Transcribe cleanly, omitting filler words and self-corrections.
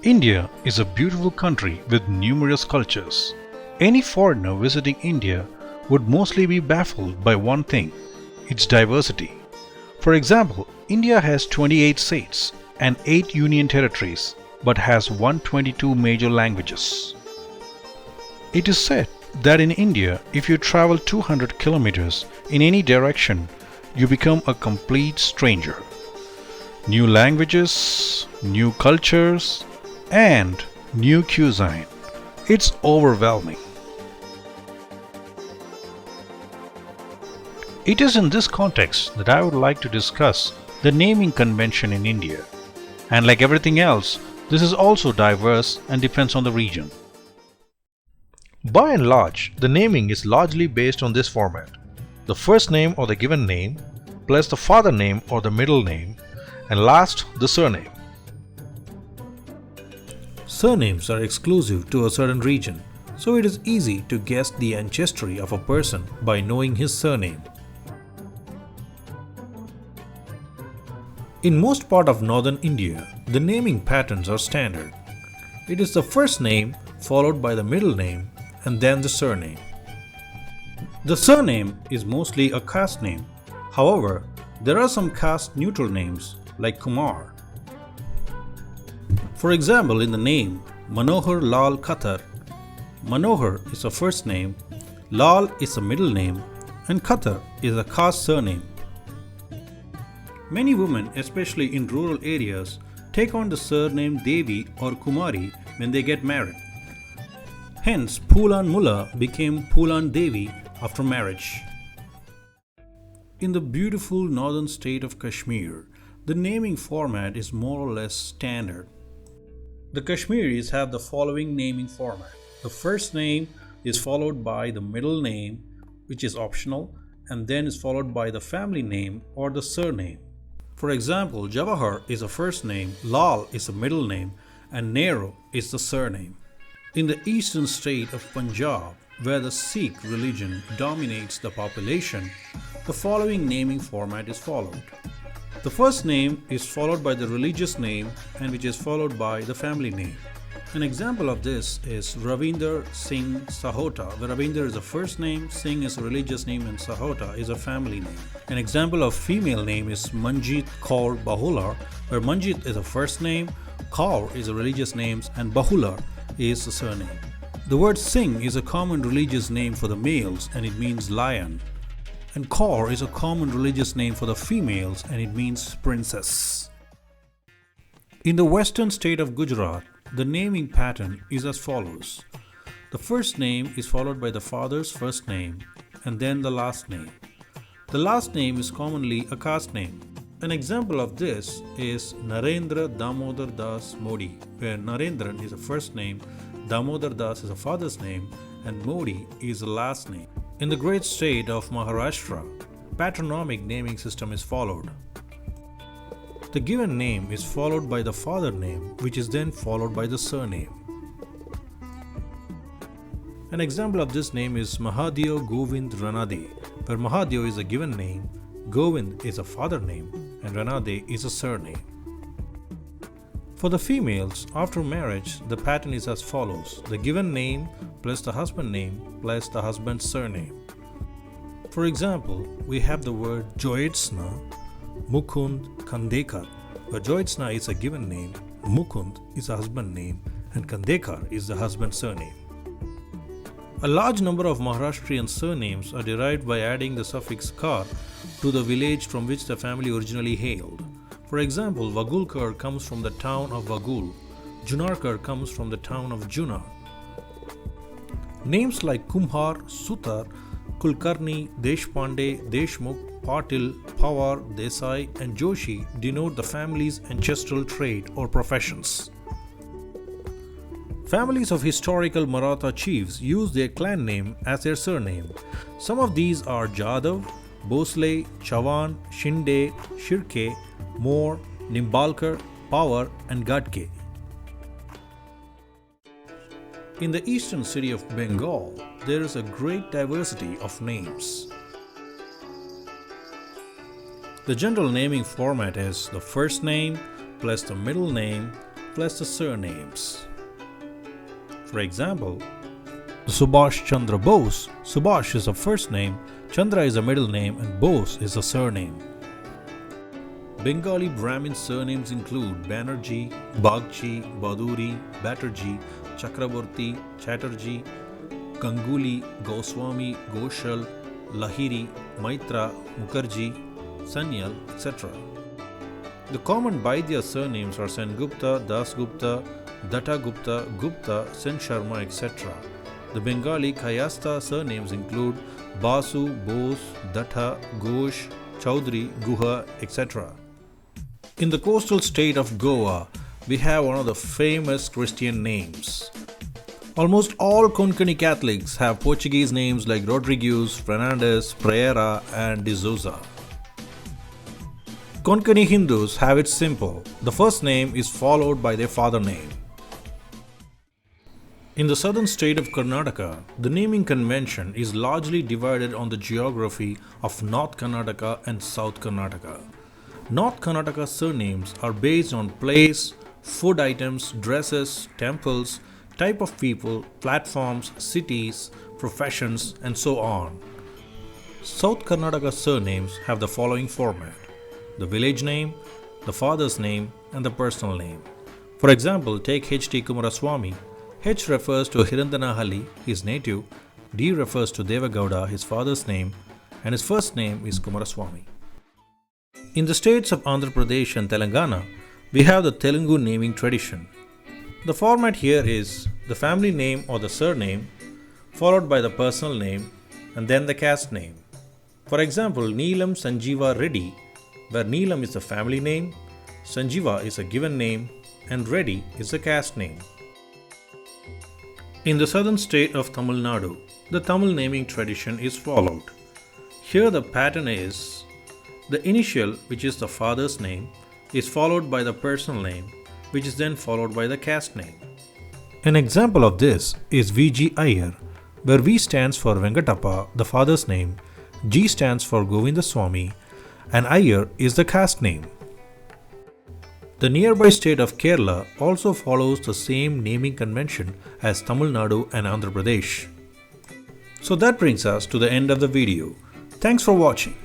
India is a beautiful country with numerous cultures. Any foreigner visiting India would mostly be baffled by one thing, its diversity. For example, India has 28 states and 8 union territories but has 122 major languages. It is said that in India, if you travel 200 kilometers in any direction, you become a complete stranger. New languages, new cultures, and new cuisine. It's overwhelming. It is in this context that I would like to discuss the naming convention in India. And like everything else, this is also diverse and depends on the region. By and large, the naming is largely based on this format: the first name or the given name, plus the father name or the middle name, and last, the surname. Surnames are exclusive to a certain region, so it is easy to guess the ancestry of a person by knowing his surname. In most part of northern India, the naming patterns are standard. It is the first name followed by the middle name and then the surname. The surname is mostly a caste name. However, there are some caste neutral names like Kumar. For example, in the name Manohar Lal Khatar, Manohar is a first name, Lal is a middle name, and Khatar is a caste surname. Many women, especially in rural areas, take on the surname Devi or Kumari when they get married. Hence, Phulan Mulla became Phulan Devi after marriage. In the beautiful northern state of Kashmir, the naming format is more or less standard. The Kashmiris have the following naming format. The first name is followed by the middle name, which is optional, and then is followed by the family name or the surname. For example, Jawahar is a first name, Lal is a middle name, and Nehru is the surname. In the eastern state of Punjab, where the Sikh religion dominates the population, the following naming format is followed. The first name is followed by the religious name and which is followed by the family name. An example of this is Ravinder Singh Sahota, where Ravinder is a first name, Singh is a religious name, and Sahota is a family name. An example of female name is Manjit Kaur Bahular, where Manjit is a first name, Kaur is a religious name, and Bahular is a surname. The word Singh is a common religious name for the males and it means lion. And Kaur is a common religious name for the females and it means princess. In the western state of Gujarat, the naming pattern is as follows. The first name is followed by the father's first name and then the last name. The last name is commonly a caste name. An example of this is Narendra Damodar Das Modi, where Narendran is a first name, Damodar Das is a father's name, and Modi is the last name. In the great state of Maharashtra, patronymic naming system is followed. The given name is followed by the father name, which is then followed by the surname. An example of this name is Mahadeo Govind Ranade, where Mahadeo is a given name, Govind is a father name, and Ranade is a surname. For the females, after marriage, the pattern is as follows: the given name plus the husband name plus the husband's surname. For example, we have the word Joyetsna, Mukund, Kandekar, where Joyetsna is a given name, Mukund is a husband name, and Kandekar is the husband's surname. A large number of Maharashtrian surnames are derived by adding the suffix kar to the village from which the family originally hailed. For example, Vagulkar comes from the town of Vagul, Junarkar comes from the town of Junar. Names like Kumhar, Sutar, Kulkarni, Deshpande, Deshmukh, Patil, Pawar, Desai, and Joshi denote the family's ancestral trade or professions. Families of historical Maratha chiefs use their clan name as their surname. Some of these are Jadhav, Bhosle, Chavan, Shinde, Shirke, Moore, Nimbalkar, Pawar, and Gadke. In the eastern city of Bengal, there is a great diversity of names. The general naming format is the first name plus the middle name plus the surnames. For example, Subhash Chandra Bose. Subhash is a first name, Chandra is a middle name, and Bose is a surname. Bengali Brahmin surnames include Banerjee, Bagchi, Baduri, Batterjee, Chakraborty, Chatterjee, Ganguly, Goswami, Ghoshal, Lahiri, Maitra, Mukherjee, Sanyal, etc. The common Vaidya surnames are Sengupta, Dasgupta, Dattagupta, Gupta, Sen Sharma, etc. The Bengali Kayastha surnames include Basu, Bose, Datta, Ghosh, Chaudhary, Guha, etc. In the coastal state of Goa, we have one of the famous Christian names. Almost all Konkani Catholics have Portuguese names like Rodrigues, Fernandes, Pereira, and de Souza. Konkani Hindus have it simple. The first name is followed by their father name. In the southern state of Karnataka, the naming convention is largely divided on the geography of North Karnataka and South Karnataka. North Karnataka surnames are based on place, food items, dresses, temples, type of people, platforms, cities, professions, and so on. South Karnataka surnames have the following format: the village name, the father's name, and the personal name. For example, take H.T. Kumaraswamy. H refers to Hirandanahalli, his native, D refers to Devagowda, his father's name, and his first name is Kumaraswamy. In the states of Andhra Pradesh and Telangana, we have the Telugu naming tradition. The format here is the family name or the surname, followed by the personal name, and then the caste name. For example, Neelam Sanjeeva Reddy, where Neelam is the family name, Sanjeeva is a given name, and Reddy is a caste name. In the southern state of Tamil Nadu, the Tamil naming tradition is followed. Here the pattern is the initial, which is the father's name, is followed by the personal name, which is then followed by the caste name. An example of this is V.G. Iyer, where V stands for Venkatappa, the father's name, G stands for Govindaswamy, and Iyer is the caste name. The nearby state of Kerala also follows the same naming convention as Tamil Nadu and Andhra Pradesh. So that brings us to the end of the video. Thanks for watching.